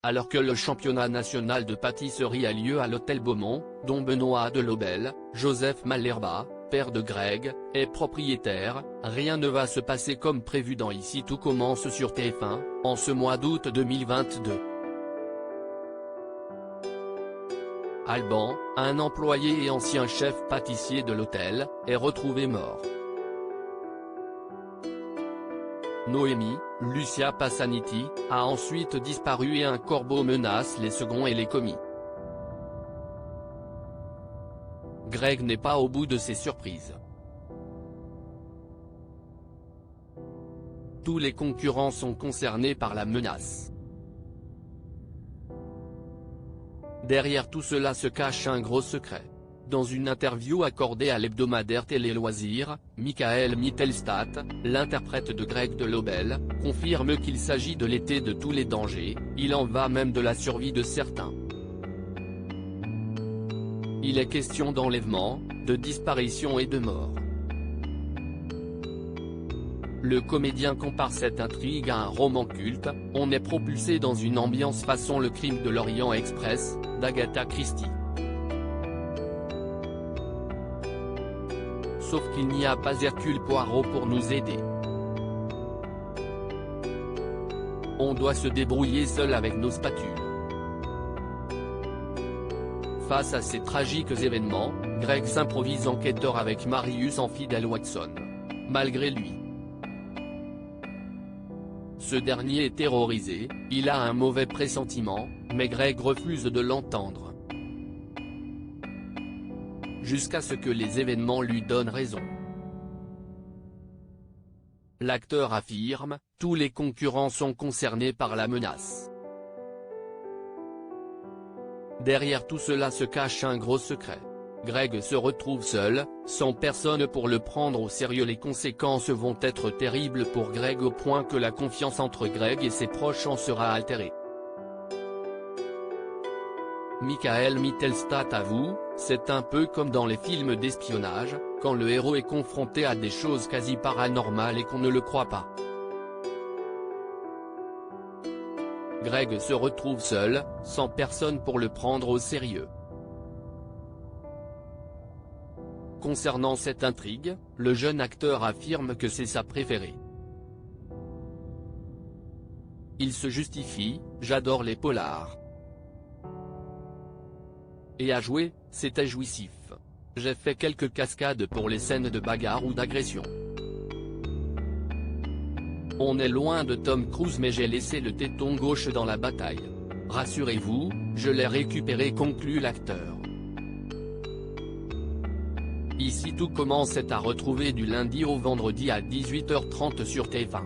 alors que le championnat national de pâtisserie a lieu à l'hôtel Beaumont, dont Benoît Delobel, Joseph Malherba, père de Greg, est propriétaire, rien ne va se passer comme prévu dans Ici tout commence sur TF1, en ce mois d'août 2022. Alban, un employé et ancien chef pâtissier de l'hôtel, est retrouvé mort. Noémie, Lucia Passaniti, a ensuite disparu et un corbeau menace les seconds et les commis. Greg n'est pas au bout de ses surprises. Tous les concurrents sont concernés par la menace. Derrière tout cela se cache un gros secret. Dans une interview accordée à l'hebdomadaire Télé Loisirs, Michael Mittelstadt, l'interprète de Greg Delobel, confirme qu'il s'agit de l'été de tous les dangers, il en va même de la survie de certains. Il est question d'enlèvement, de disparition et de mort. Le comédien compare cette intrigue à un roman culte, on est propulsé dans une ambiance façon Le Crime de l'Orient Express, d'Agatha Christie. Sauf qu'il n'y a pas Hercule Poirot pour nous aider. On doit se débrouiller seul avec nos spatules. Face à ces tragiques événements, Greg s'improvise enquêteur avec Marius en fidèle Watson. Malgré lui, ce dernier est terrorisé, il a un mauvais pressentiment, mais Greg refuse de l'entendre. Jusqu'à ce que les événements lui donnent raison. L'acteur affirme, tous les concurrents sont concernés par la menace. Derrière tout cela se cache un gros secret. Greg se retrouve seul, sans personne pour le prendre au sérieux. Les conséquences vont être terribles pour Greg au point que la confiance entre Greg et ses proches en sera altérée. Michael Mittelstadt avoue, c'est un peu comme dans les films d'espionnage, quand le héros est confronté à des choses quasi paranormales et qu'on ne le croit pas. Greg se retrouve seul, sans personne pour le prendre au sérieux. Concernant cette intrigue, le jeune acteur affirme que c'est sa préférée. Il se justifie, j'adore les polars. Et à jouer, c'était jouissif. J'ai fait quelques cascades pour les scènes de bagarre ou d'agression. On est loin de Tom Cruise mais j'ai laissé le téton gauche dans la bataille. Rassurez-vous, je l'ai récupéré, conclut l'acteur. Ici tout commence est à retrouver du lundi au vendredi à 18h30 sur TF1.